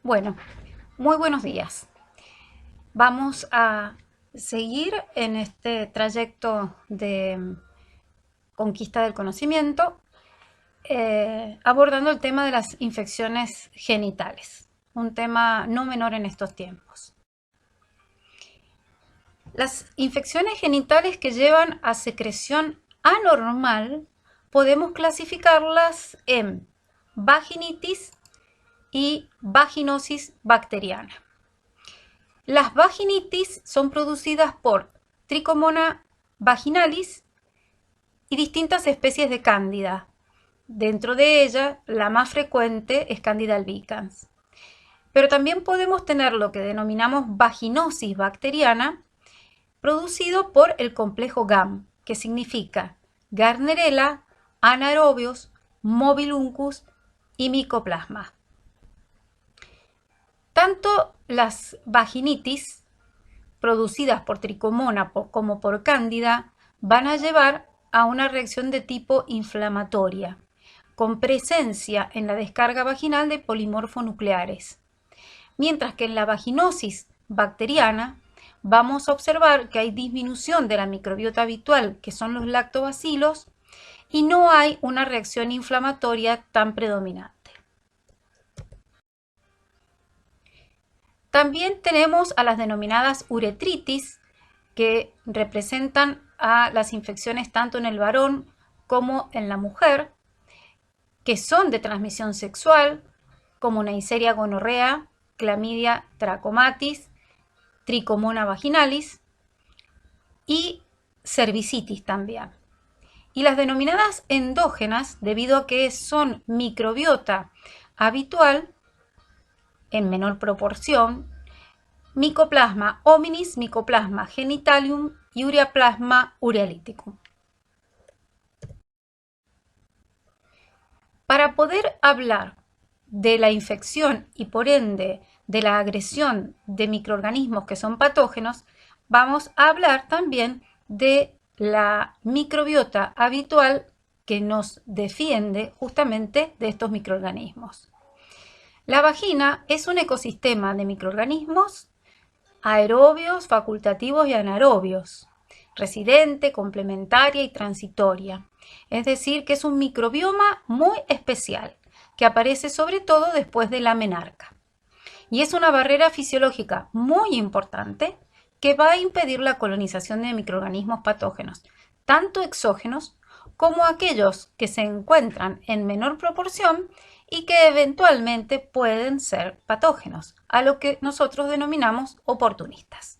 Bueno, muy buenos días. Vamos a seguir en este trayecto de conquista del conocimiento, abordando el tema de las infecciones genitales, un tema no menor en estos tiempos. Las infecciones genitales que llevan a secreción anormal podemos clasificarlas en vaginitis y vaginosis bacteriana. Las vaginitis son producidas por Trichomona vaginalis y distintas especies de cándida. Dentro de ella, la más frecuente es Candida albicans. Pero también podemos tener lo que denominamos vaginosis bacteriana, producido por el complejo GAM, que significa Gardnerella, anaerobios, mobiluncus y micoplasma. Tanto las vaginitis producidas por Trichomona como por cándida van a llevar a una reacción de tipo inflamatoria, con presencia en la descarga vaginal de polimorfonucleares. Mientras que en la vaginosis bacteriana vamos a observar que hay disminución de la microbiota habitual, que son los lactobacilos, y no hay una reacción inflamatoria tan predominante. También tenemos a las denominadas uretritis, que representan a las infecciones tanto en el varón como en la mujer, que son de transmisión sexual, como Neisseria gonorrea, Clamidia trachomatis, Trichomona vaginalis y cervicitis también. Y las denominadas endógenas, debido a que son microbiota habitual, en menor proporción, Mycoplasma hominis, Mycoplasma genitalium y Ureaplasma urealyticum. Para poder hablar de la infección y por ende de la agresión de microorganismos que son patógenos, vamos a hablar también de la microbiota habitual que nos defiende justamente de estos microorganismos. La vagina es un ecosistema de microorganismos aerobios, facultativos y anaerobios, residente, complementaria y transitoria. Es decir, que es un microbioma muy especial, que aparece sobre todo después de la menarca. Y es una barrera fisiológica muy importante que va a impedir la colonización de microorganismos patógenos, tanto exógenos como aquellos que se encuentran en menor proporción y que eventualmente pueden ser patógenos, a lo que nosotros denominamos oportunistas.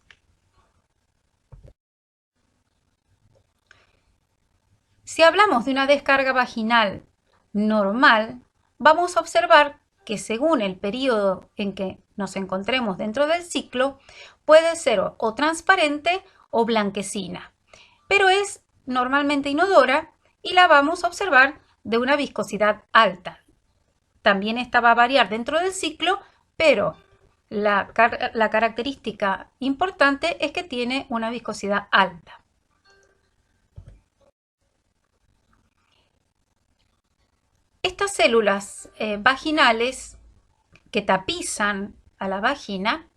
Si hablamos de una descarga vaginal normal, vamos a observar que según el periodo en que nos encontremos dentro del ciclo, puede ser o transparente o blanquecina, pero es normalmente inodora y la vamos a observar de una viscosidad alta. También esta va a variar dentro del ciclo, pero la característica importante es que tiene una viscosidad alta. Estas células vaginales que tapizan a la vagina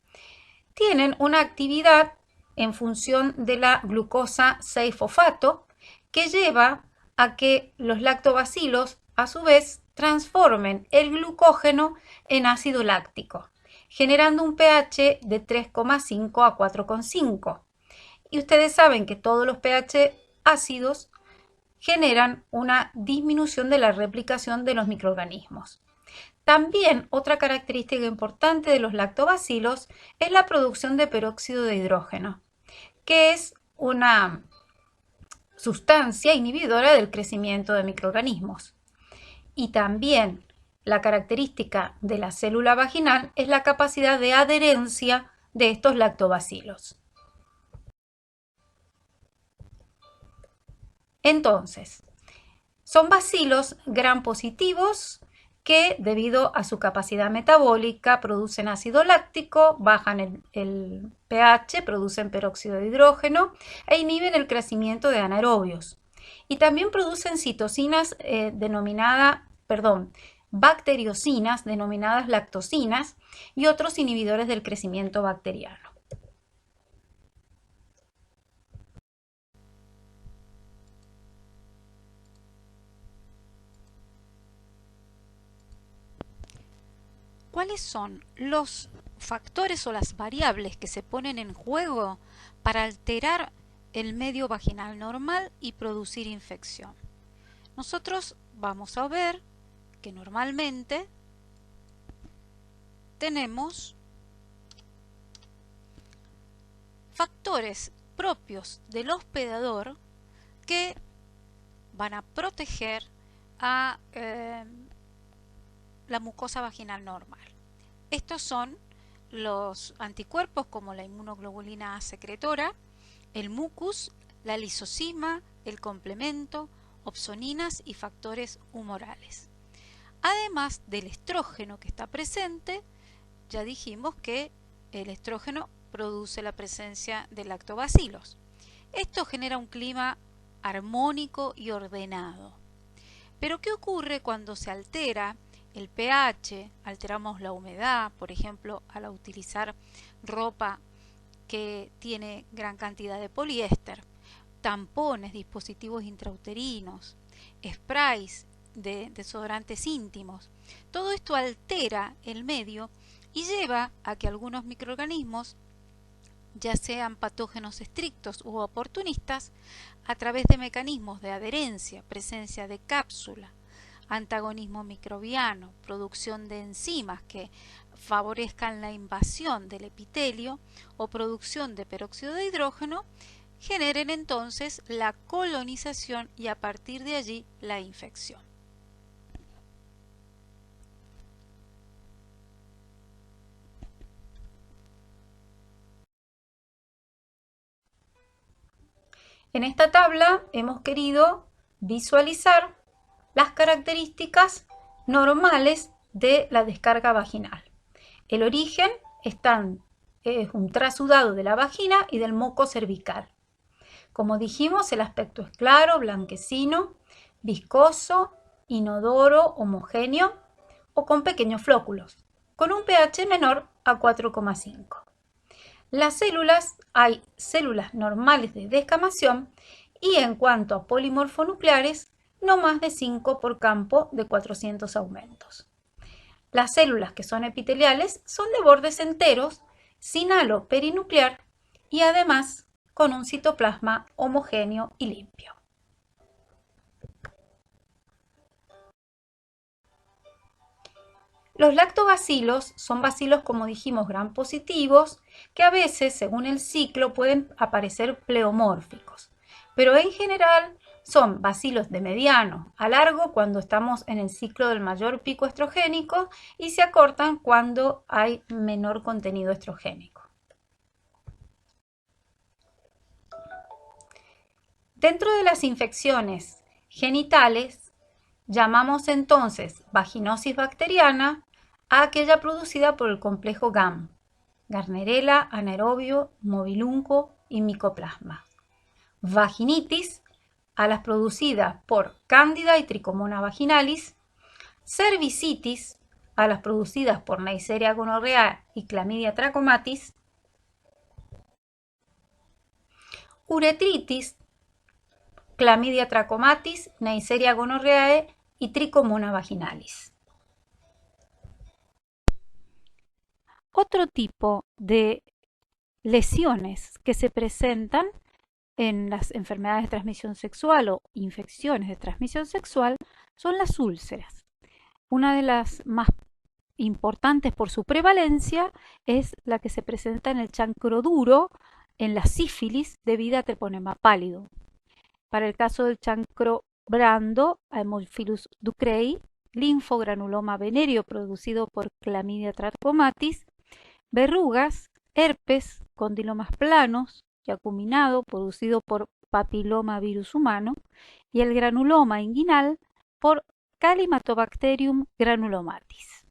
tienen una actividad en función de la glucosa 6-fosfato que lleva a que los lactobacilos a su vez transformen el glucógeno en ácido láctico, generando un pH de 3,5 a 4,5. Y ustedes saben que todos los pH ácidos generan una disminución de la replicación de los microorganismos. También otra característica importante de los lactobacilos es la producción de peróxido de hidrógeno, que es una sustancia inhibidora del crecimiento de microorganismos. Y también la característica de la célula vaginal es la capacidad de adherencia de estos lactobacilos. Entonces, son bacilos gram positivos que debido a su capacidad metabólica producen ácido láctico, bajan el pH, producen peróxido de hidrógeno e inhiben el crecimiento de anaerobios. Y también producen citocinas bacteriocinas denominadas lactocinas y otros inhibidores del crecimiento bacteriano. ¿Cuáles son los factores o las variables que se ponen en juego para alterar el medio vaginal normal y producir infección? Nosotros vamos a ver que normalmente tenemos factores propios del hospedador que van a proteger a la mucosa vaginal normal. Estos son los anticuerpos como la inmunoglobulina A secretora, el mucus, la lisosima, el complemento, opsoninas y factores humorales. Además del estrógeno que está presente, ya dijimos que el estrógeno produce la presencia de lactobacilos. Esto genera un clima armónico y ordenado. Pero ¿qué ocurre cuando se altera el pH, alteramos la humedad, por ejemplo, al utilizar ropa que tiene gran cantidad de poliéster, tampones, dispositivos intrauterinos, sprays de desodorantes íntimos? Todo esto altera el medio y lleva a que algunos microorganismos, ya sean patógenos estrictos u oportunistas, a través de mecanismos de adherencia, presencia de cápsula, antagonismo microbiano, producción de enzimas que favorezcan la invasión del epitelio o producción de peróxido de hidrógeno, generen entonces la colonización y a partir de allí la infección. En esta tabla hemos querido visualizar las características normales de la descarga vaginal. El origen es un trasudado de la vagina y del moco cervical. Como dijimos, el aspecto es claro, blanquecino, viscoso, inodoro, homogéneo o con pequeños flóculos, con un pH menor a 4,5. Las células, hay células normales de descamación y en cuanto a polimorfonucleares, no más de 5 por campo de 400 aumentos. Las células que son epiteliales son de bordes enteros, sin halo perinuclear y además con un citoplasma homogéneo y limpio. Los lactobacilos son bacilos, como dijimos, gram positivos, que a veces, según el ciclo, pueden aparecer pleomórficos, pero en general son bacilos de mediano a largo cuando estamos en el ciclo del mayor pico estrogénico y se acortan cuando hay menor contenido estrogénico. Dentro de las infecciones genitales, llamamos entonces vaginosis bacteriana a aquella producida por el complejo GAM, Gardnerella, anaerobio, mobilunco y micoplasma. Vaginitis a las producidas por Cándida y Tricomona vaginalis, cervicitis a las producidas por Neisseria gonorrhoeae y Chlamydia trachomatis, uretritis, Chlamydia trachomatis, Neisseria gonorrhoeae y Tricomona vaginalis. Otro tipo de lesiones que se presentan en las enfermedades de transmisión sexual o infecciones de transmisión sexual son las úlceras. Una de las más importantes por su prevalencia es la que se presenta en el chancro duro, en la sífilis debida a treponema pálido. Para el caso del chancro brando, Haemophilus ducreyi, linfogranuloma venéreo producido por Chlamydia trachomatis, verrugas, herpes, condilomas planos y acuminado producido por papilomavirus humano y el granuloma inguinal por Calymatobacterium granulomatis.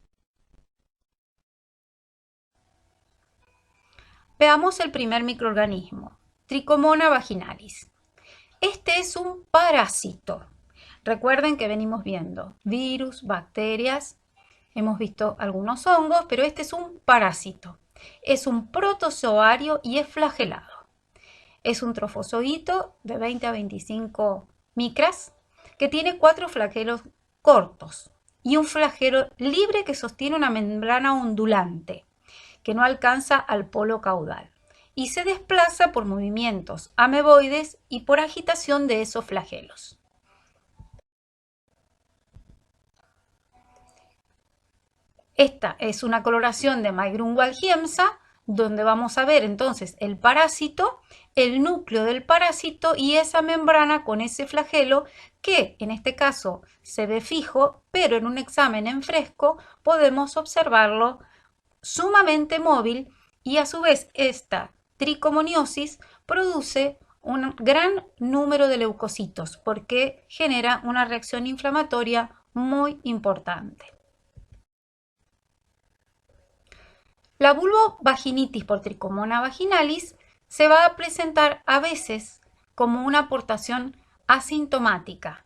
Veamos el primer microorganismo, Tricomona vaginalis. Este es un parásito. Recuerden que venimos viendo virus, bacterias, hemos visto algunos hongos, pero este es un parásito. Es un protozoario y es flagelado. Es un trofozoito de 20 a 25 micras que tiene 4 flagelos cortos y un flagelo libre que sostiene una membrana ondulante que no alcanza al polo caudal y se desplaza por movimientos ameboides y por agitación de esos flagelos. Esta es una coloración de Mygrum walchiensis, donde vamos a ver entonces el parásito, el núcleo del parásito y esa membrana con ese flagelo que en este caso se ve fijo, pero en un examen en fresco podemos observarlo sumamente móvil y a su vez esta tricomoniosis produce un gran número de leucocitos porque genera una reacción inflamatoria muy importante. La vulvovaginitis por Tricomona vaginalis se va a presentar a veces como una aportación asintomática,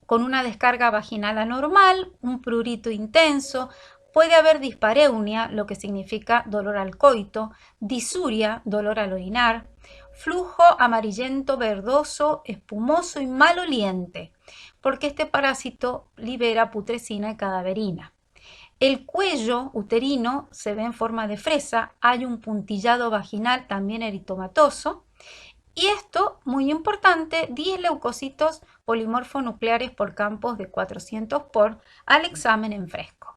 con una descarga vaginal anormal, un prurito intenso, puede haber dispareunia, lo que significa dolor al coito, disuria, dolor al orinar, flujo amarillento, verdoso, espumoso y maloliente, porque este parásito libera putrescina y cadaverina. El cuello uterino se ve en forma de fresa, hay un puntillado vaginal también eritomatoso y esto, muy importante, 10 leucocitos polimorfonucleares por campos de 400 por al examen en fresco.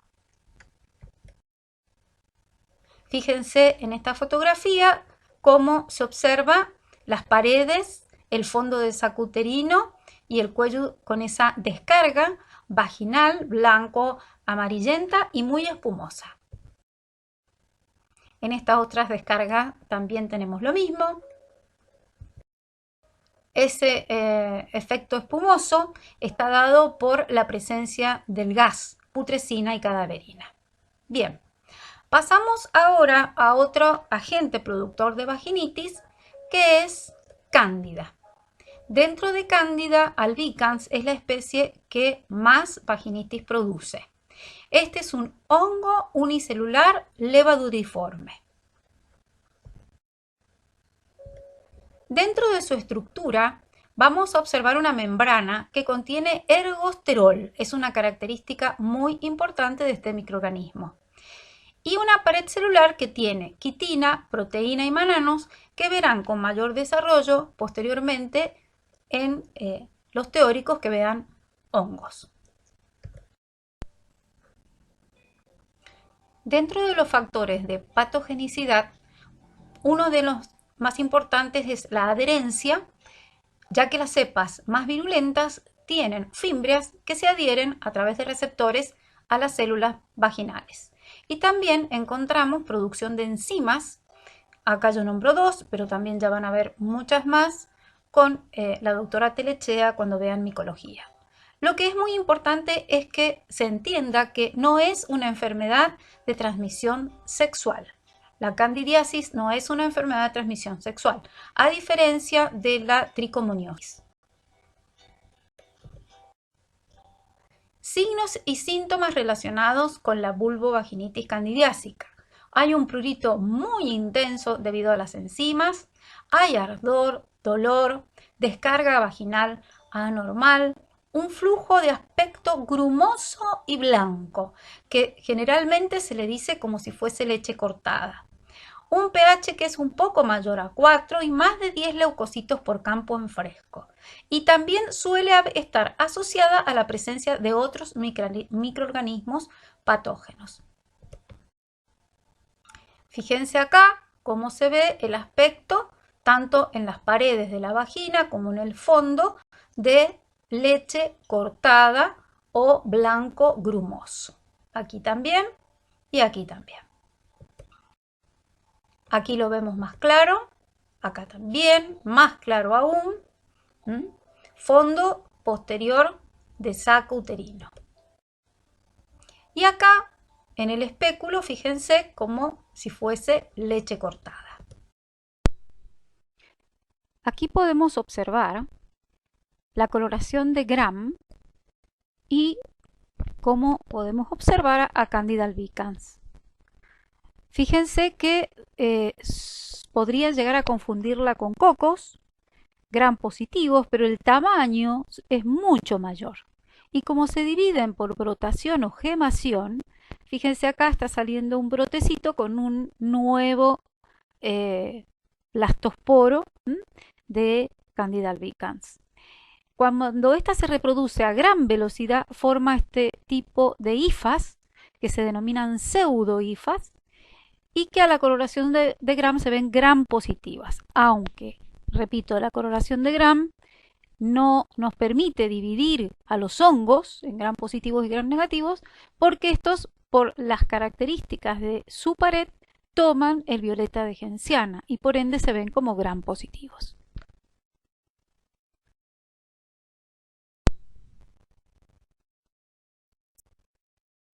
Fíjense en esta fotografía cómo se observa las paredes, el fondo del saco uterino y el cuello con esa descarga vaginal, blanco, amarillenta y muy espumosa. En estas otras descargas también tenemos lo mismo. Ese efecto espumoso está dado por la presencia del gas, putrescina y cadaverina. Bien, pasamos ahora a otro agente productor de vaginitis que es Cándida. Dentro de Cándida albicans es la especie que más vaginitis produce. Este es un hongo unicelular levaduriforme. Dentro de su estructura vamos a observar una membrana que contiene ergosterol, es una característica muy importante de este microorganismo. Y una pared celular que tiene quitina, proteína y mananos que verán con mayor desarrollo posteriormente en los teóricos que vean hongos. Dentro de los factores de patogenicidad, uno de los más importantes es la adherencia, ya que las cepas más virulentas tienen fimbrias que se adhieren a través de receptores a las células vaginales. Y también encontramos producción de enzimas, acá yo nombro 2, pero también ya van a ver muchas más con la doctora Telechea cuando vean micología. Lo que es muy importante es que se entienda que no es una enfermedad de transmisión sexual. La candidiasis no es una enfermedad de transmisión sexual, a diferencia de la tricomoniosis. Signos y síntomas relacionados con la vulvovaginitis candidiásica. Hay un prurito muy intenso debido a las enzimas, hay ardor, dolor, descarga vaginal anormal, un flujo de aspecto grumoso y blanco, que generalmente se le dice como si fuese leche cortada. Un pH que es un poco mayor a 4 y más de 10 leucocitos por campo en fresco. Y también suele estar asociada a la presencia de otros microorganismos patógenos. Fíjense acá cómo se ve el aspecto tanto en las paredes de la vagina como en el fondo de leche cortada o blanco grumoso. Aquí también y aquí también. Aquí lo vemos más claro, acá también, más claro aún. Fondo posterior de saco uterino. Y acá en el espéculo, fíjense como si fuese leche cortada. Aquí podemos observar la coloración de Gram y cómo podemos observar a Candida albicans. Fíjense que podría llegar a confundirla con cocos, Gram positivos, pero el tamaño es mucho mayor. Y como se dividen por brotación o gemación, fíjense acá está saliendo un brotecito con un nuevo blastosporo de Candida albicans. Cuando ésta se reproduce a gran velocidad, forma este tipo de hifas, que se denominan pseudohifas, y que a la coloración de Gram se ven Gram positivas, aunque, repito, la coloración de Gram no nos permite dividir a los hongos en Gram positivos y Gram negativos, porque estos, por las características de su pared, toman el violeta de genciana y por ende se ven como Gram positivos.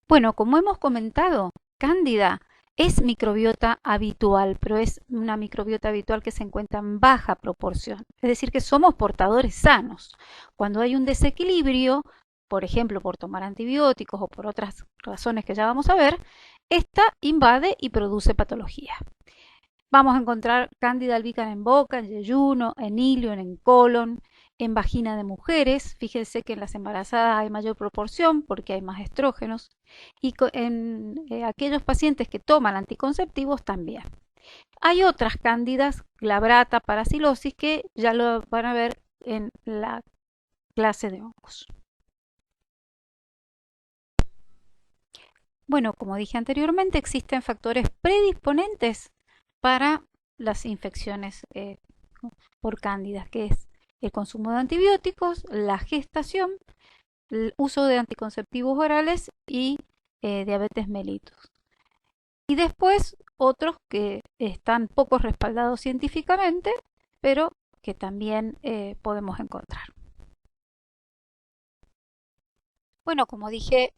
Bueno, como hemos comentado, Cándida es microbiota habitual, pero es una microbiota habitual que se encuentra en baja proporción. Es decir, que somos portadores sanos. Cuando hay un desequilibrio, por ejemplo, por tomar antibióticos o por otras razones que ya vamos a ver, esta invade y produce patología. Vamos a encontrar Cándida albicans en boca, en yeyuno, en ilio, en colon, en vagina de mujeres. Fíjense que en las embarazadas hay mayor proporción porque hay más estrógenos. Y en aquellos pacientes que toman anticonceptivos también. Hay otras cándidas, glabrata, paracilosis, que ya lo van a ver en la clase de hongos. Bueno, como dije anteriormente, existen factores predisponentes para las infecciones por cándidas, que es el consumo de antibióticos, la gestación, el uso de anticonceptivos orales y diabetes mellitus. Y después otros que están poco respaldados científicamente, pero que también podemos encontrar. Bueno, como dije,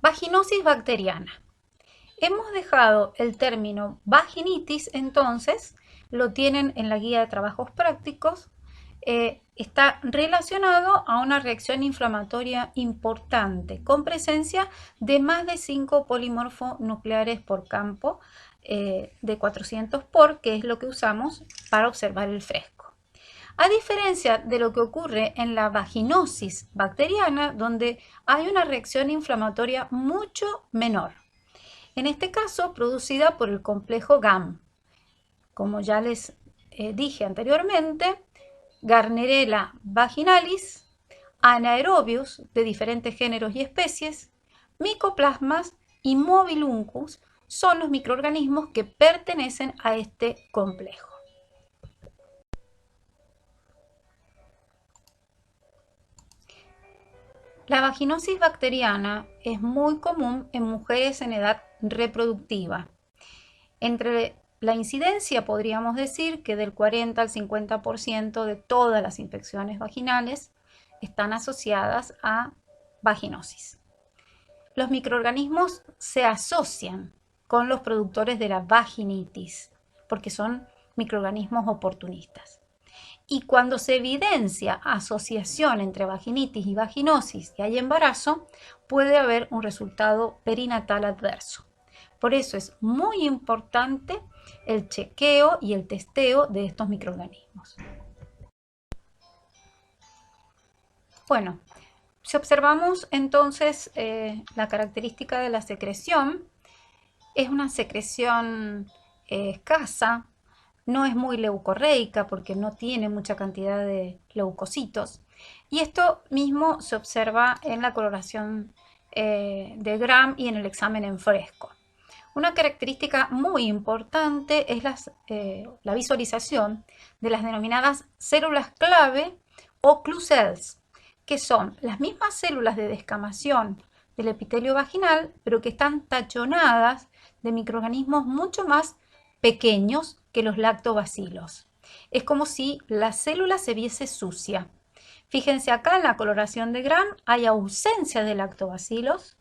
vaginosis bacteriana. Hemos dejado el término vaginitis, entonces lo tienen en la guía de trabajos prácticos. Está relacionado a una reacción inflamatoria importante con presencia de más de 5 polimorfonucleares por campo de 400 por, que es lo que usamos para observar el fresco. A diferencia de lo que ocurre en la vaginosis bacteriana, donde hay una reacción inflamatoria mucho menor. En este caso, producida por el complejo GAM. Como ya les dije anteriormente, Gardnerella vaginalis, anaerobios de diferentes géneros y especies, micoplasmas y mobiluncus son los microorganismos que pertenecen a este complejo. La vaginosis bacteriana es muy común en mujeres en edad reproductiva. Entre la incidencia podríamos decir que del 40 al 50% de todas las infecciones vaginales están asociadas a vaginosis. Los microorganismos se asocian con los productores de la vaginitis porque son microorganismos oportunistas. Y cuando se evidencia asociación entre vaginitis y vaginosis y hay embarazo, puede haber un resultado perinatal adverso. Por eso es muy importante el chequeo y el testeo de estos microorganismos. Bueno, si observamos entonces la característica de la secreción, es una secreción escasa, no es muy leucorreica porque no tiene mucha cantidad de leucocitos. Y esto mismo se observa en la coloración de Gram y en el examen en fresco. Una característica muy importante es la visualización de las denominadas células clave o clue cells, que son las mismas células de descamación del epitelio vaginal, pero que están tachonadas de microorganismos mucho más pequeños que los lactobacilos. Es como si la célula se viese sucia. Fíjense acá en la coloración de Gram hay ausencia de lactobacilos,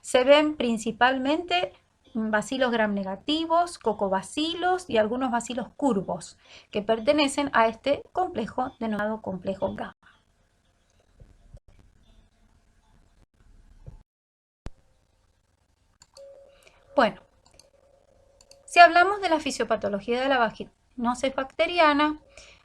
Se ven principalmente bacilos gram negativos, cocobacilos y algunos bacilos curvos que pertenecen a este complejo denominado complejo gamma. Bueno, si hablamos de la fisiopatología de la vaginosis bacteriana,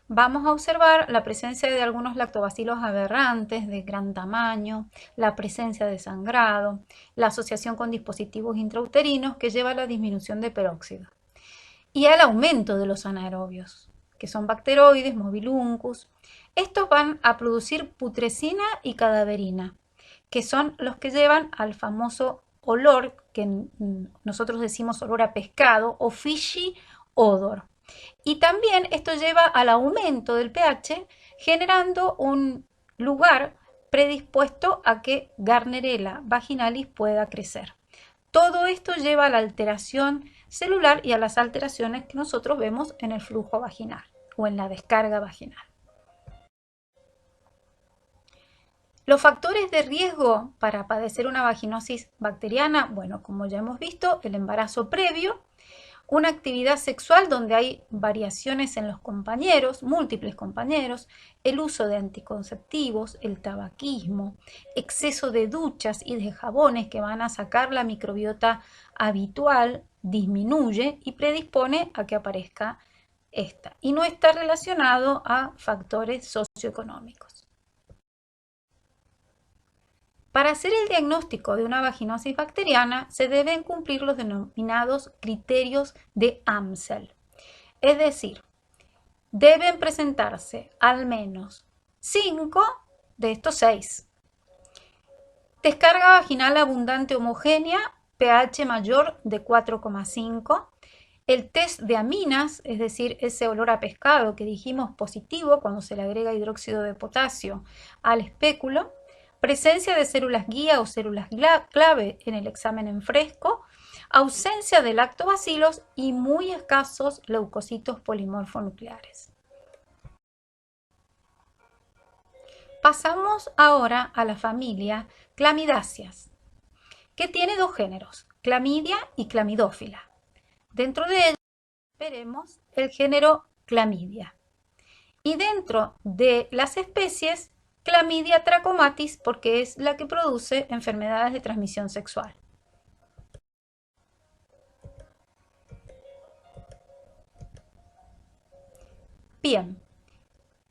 vamos a observar la presencia de algunos lactobacilos aberrantes de gran tamaño, la presencia de sangrado, la asociación con dispositivos intrauterinos que lleva a la disminución de peróxido y al aumento de los anaerobios, que son bacteroides, mobiluncus. Estos van a producir putrescina y cadaverina, que son los que llevan al famoso olor que nosotros decimos olor a pescado o fishy odor. Y también esto lleva al aumento del pH, generando un lugar predispuesto a que Gardnerella vaginalis pueda crecer. Todo esto lleva a la alteración celular y a las alteraciones que nosotros vemos en el flujo vaginal o en la descarga vaginal. Los factores de riesgo para padecer una vaginosis bacteriana, bueno, como ya hemos visto, el embarazo previo, una actividad sexual donde hay variaciones en los compañeros, múltiples compañeros, el uso de anticonceptivos, el tabaquismo, exceso de duchas y de jabones que van a sacar la microbiota habitual, disminuye y predispone a que aparezca esta. Y no está relacionado a factores socioeconómicos. Para hacer el diagnóstico de una vaginosis bacteriana se deben cumplir los denominados criterios de Amsel. Es decir, deben presentarse al menos 5 de estos 6. Descarga vaginal abundante homogénea, pH mayor de 4,5. El test de aminas, es decir, ese olor a pescado que dijimos positivo cuando se le agrega hidróxido de potasio al espéculo. Presencia de células guía o células clave en el examen en fresco, ausencia de lactobacilos y muy escasos leucocitos polimorfonucleares. Pasamos ahora a la familia Clamidáceas, que tiene dos géneros, Clamidia y Clamidófila. Dentro de ellos veremos el género Clamidia. Y dentro de las especies, Clamidia trachomatis, porque es la que produce enfermedades de transmisión sexual. Bien,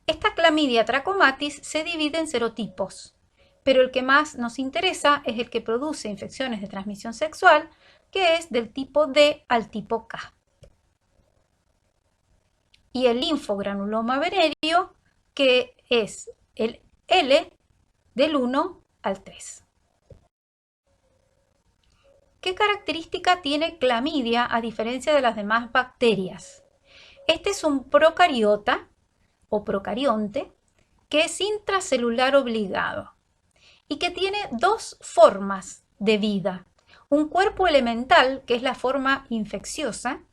esta Clamidia trachomatis se divide en serotipos, pero el que más nos interesa es el que produce infecciones de transmisión sexual, que es del tipo D al tipo K. Y el linfogranuloma venéreo, que es el L del 1 al 3. ¿Qué característica tiene Clamidia a diferencia de las demás bacterias? Este es un procariota o procarionte que es intracelular obligado y que tiene dos formas de vida. Un cuerpo elemental, que es la forma infecciosa,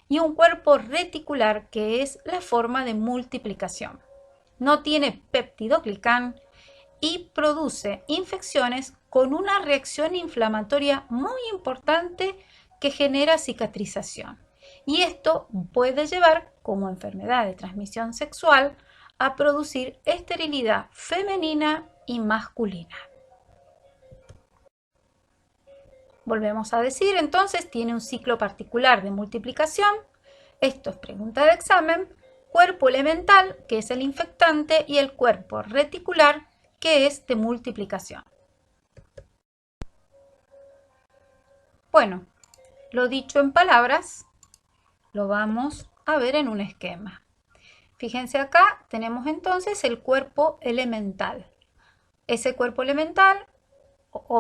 y un cuerpo reticular, que es la forma de multiplicación. No tiene peptidoglicán y produce infecciones con una reacción inflamatoria muy importante que genera cicatrización. Y esto puede llevar, como enfermedad de transmisión sexual, a producir esterilidad femenina y masculina. Volvemos a decir, entonces, tiene un ciclo particular de multiplicación. Esto es pregunta de examen. Cuerpo elemental, que es el infectante, y el cuerpo reticular, que es de multiplicación. Bueno, lo dicho en palabras, lo vamos a ver en un esquema. Fíjense acá, tenemos entonces el cuerpo elemental. Ese cuerpo elemental,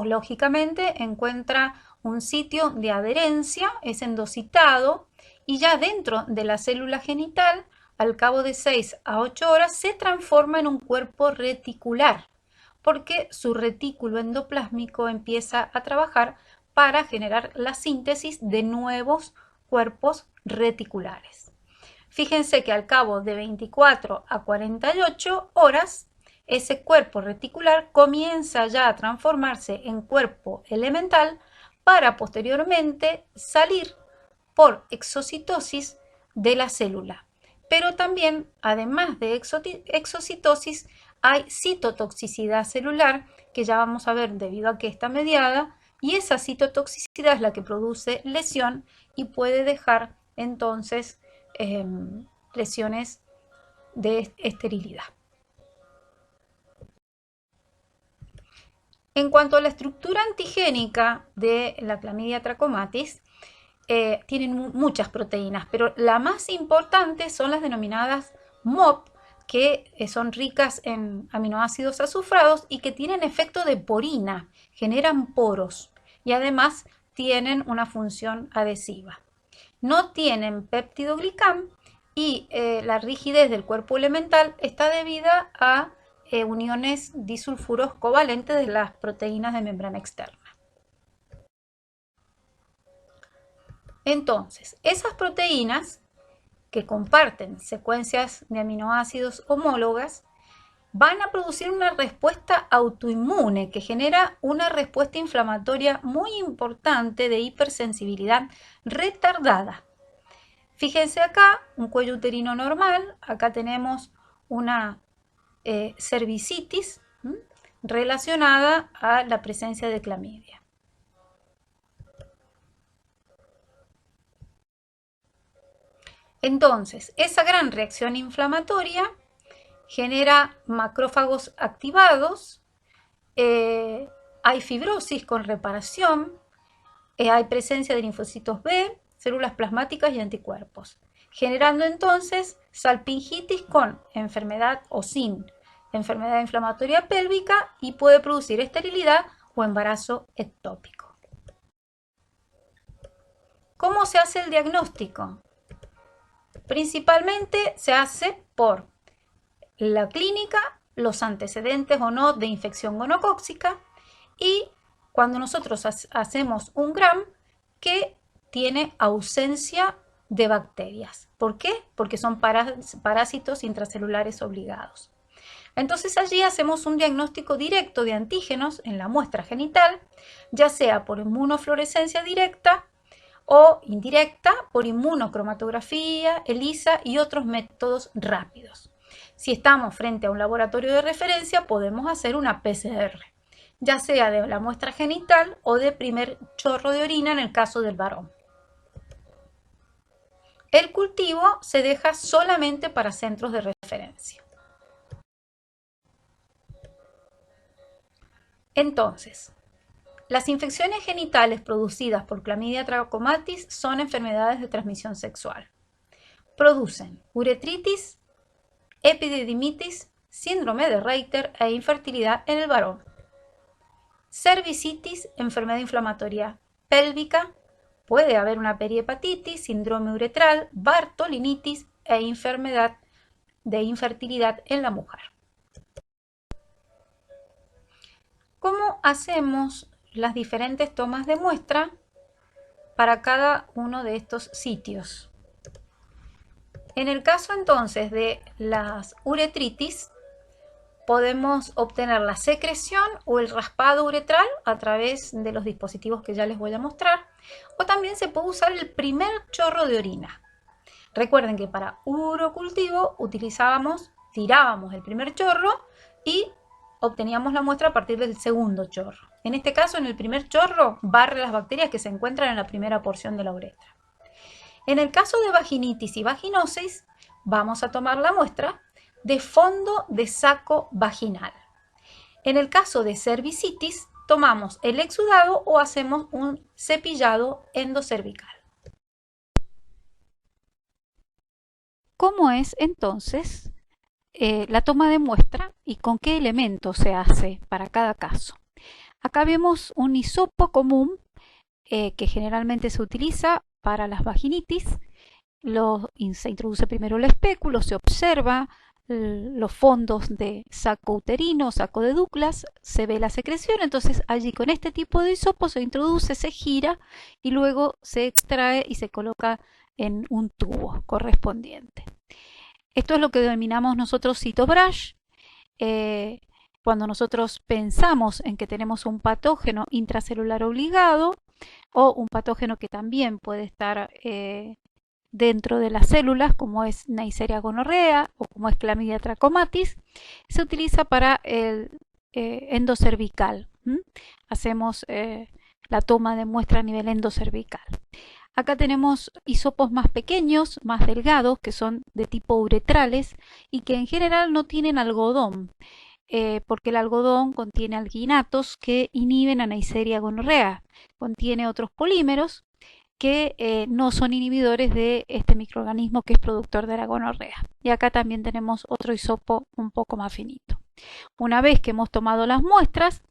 lógicamente, encuentra un sitio de adherencia, es endocitado, y ya dentro de la célula genital, al cabo de 6 a 8 horas, se transforma en un cuerpo reticular, porque su retículo endoplásmico empieza a trabajar para generar la síntesis de nuevos cuerpos reticulares. Fíjense que al cabo de 24 a 48 horas, ese cuerpo reticular comienza ya a transformarse en cuerpo elemental para posteriormente salir por exocitosis de la célula. Pero también, además de exocitosis, hay citotoxicidad celular, que ya vamos a ver debido a que está mediada, y esa citotoxicidad es la que produce lesión y puede dejar entonces lesiones de esterilidad. En cuanto a la estructura antigénica de la Chlamydia trachomatis, tienen muchas proteínas, pero la más importante son las denominadas MOP, que son ricas en aminoácidos azufrados y que tienen efecto de porina, generan poros y además tienen una función adhesiva. No tienen péptidoglicán y la rigidez del cuerpo elemental está debida a uniones disulfuros covalentes de las proteínas de membrana externa. Entonces, esas proteínas que comparten secuencias de aminoácidos homólogas van a producir una respuesta autoinmune que genera una respuesta inflamatoria muy importante de hipersensibilidad retardada. Fíjense acá, un cuello uterino normal, acá tenemos una cervicitis relacionada a la presencia de clamidia. Entonces, esa gran reacción inflamatoria genera macrófagos activados, hay fibrosis con reparación, hay presencia de linfocitos B, células plasmáticas y anticuerpos, generando entonces salpingitis con enfermedad o sin enfermedad inflamatoria pélvica y puede producir esterilidad o embarazo ectópico. ¿Cómo se hace el diagnóstico? Principalmente se hace por la clínica, los antecedentes o no de infección gonocócica y cuando nosotros hacemos un GRAM que tiene ausencia de bacterias. ¿Por qué? Porque son parásitos intracelulares obligados. Entonces allí hacemos un diagnóstico directo de antígenos en la muestra genital, ya sea por inmunofluorescencia directa o indirecta, por inmunocromatografía, ELISA y otros métodos rápidos. Si estamos frente a un laboratorio de referencia, podemos hacer una PCR, ya sea de la muestra genital o de primer chorro de orina en el caso del varón. El cultivo se deja solamente para centros de referencia. Entonces, las infecciones genitales producidas por Chlamydia trachomatis son enfermedades de transmisión sexual. Producen uretritis, epididimitis, síndrome de Reiter e infertilidad en el varón. Cervicitis, enfermedad inflamatoria pélvica, puede haber una perihepatitis, síndrome uretral, bartolinitis e enfermedad de infertilidad en la mujer. ¿Cómo hacemos las diferentes tomas de muestra para cada uno de estos sitios? En el caso entonces de las uretritis, podemos obtener la secreción o el raspado uretral a través de los dispositivos que ya les voy a mostrar, o también se puede usar el primer chorro de orina. Recuerden que para urocultivo tirábamos el primer chorro y obteníamos la muestra a partir del segundo chorro. En este caso, en el primer chorro, barre las bacterias que se encuentran en la primera porción de la uretra. En el caso de vaginitis y vaginosis, vamos a tomar la muestra de fondo de saco vaginal. En el caso de cervicitis, tomamos el exudado o hacemos un cepillado endocervical. ¿Cómo es entonces la toma de muestra y con qué elementos se hace para cada caso? Acá vemos un hisopo común que generalmente se utiliza para las vaginitis. Se introduce primero el espéculo, se observa los fondos de saco uterino, saco de Douglas, se ve la secreción, entonces allí con este tipo de hisopo se introduce, se gira y luego se extrae y se coloca en un tubo correspondiente. Esto es lo que denominamos nosotros CitoBrush. cuando nosotros pensamos en que tenemos un patógeno intracelular obligado o un patógeno que también puede estar dentro de las células, como es Neisseria gonorrea o como es Clamidia trachomatis, se utiliza para el endocervical. Hacemos la toma de muestra a nivel endocervical. Acá tenemos hisopos más pequeños, más delgados, que son de tipo uretrales y que en general no tienen algodón, porque el algodón contiene alginatos que inhiben a Neisseria gonorrea, contiene otros polímeros que no son inhibidores de este microorganismo que es productor de la gonorrea. Y acá también tenemos otro hisopo un poco más finito. Una vez que hemos tomado las muestras,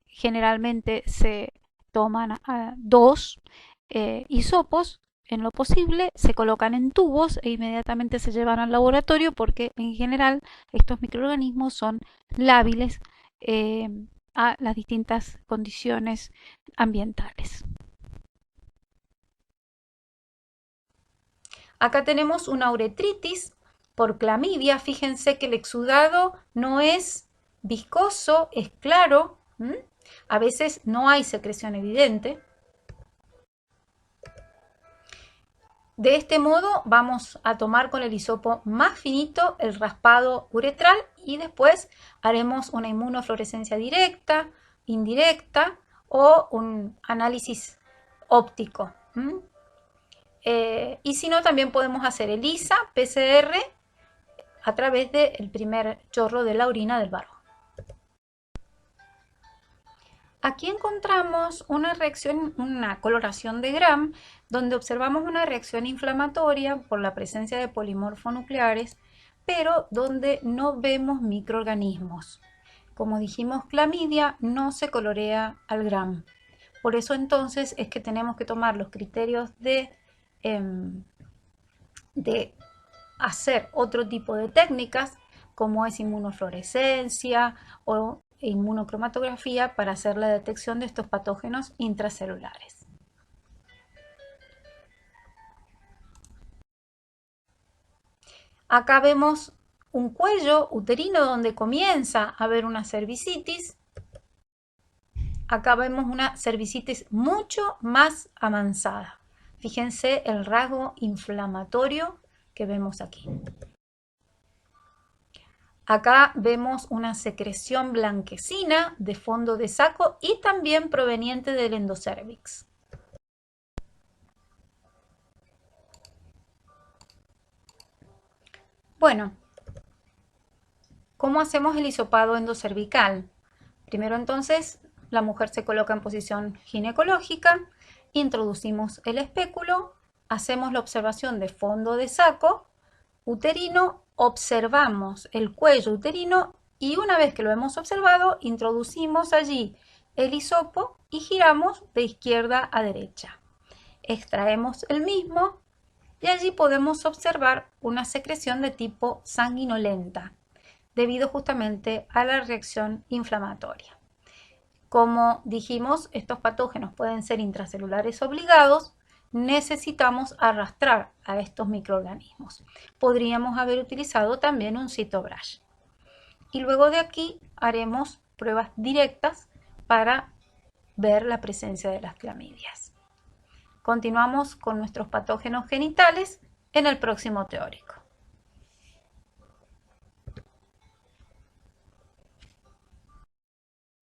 generalmente se toman dos hisopos, en lo posible, se colocan en tubos e inmediatamente se llevan al laboratorio porque en general estos microorganismos son lábiles a las distintas condiciones ambientales. Acá tenemos una uretritis por clamidia. Fíjense que el exudado no es viscoso, es claro. A veces no hay secreción evidente. De este modo vamos a tomar con el hisopo más finito el raspado uretral y después haremos una inmunofluorescencia directa, indirecta o un análisis óptico. Y si no, también podemos hacer ELISA, PCR, a través del primer chorro de la orina del varón. Aquí encontramos una reacción, una coloración de Gram, donde observamos una reacción inflamatoria por la presencia de polimorfonucleares, pero donde no vemos microorganismos. Como dijimos, clamidia no se colorea al Gram. Por eso entonces es que tenemos que tomar los criterios de hacer otro tipo de técnicas, como es inmunofluorescencia o inmunocromatografía para hacer la detección de estos patógenos intracelulares. Acá vemos un cuello uterino donde comienza a haber una cervicitis. Acá vemos una cervicitis mucho más avanzada. Fíjense el rasgo inflamatorio que vemos aquí. Acá vemos una secreción blanquecina de fondo de saco y también proveniente del endocervix. Bueno, ¿cómo hacemos el hisopado endocervical? Primero entonces la mujer se coloca en posición ginecológica, introducimos el espéculo, hacemos la observación de fondo de saco uterino, observamos el cuello uterino y una vez que lo hemos observado, introducimos allí el hisopo y giramos de izquierda a derecha. Extraemos el mismo y allí podemos observar una secreción de tipo sanguinolenta, debido justamente a la reacción inflamatoria. Como dijimos, estos patógenos pueden ser intracelulares obligados, necesitamos arrastrar a estos microorganismos. Podríamos haber utilizado también un CytoBrush. Y luego de aquí haremos pruebas directas para ver la presencia de las clamidias. Continuamos con nuestros patógenos genitales en el próximo teórico.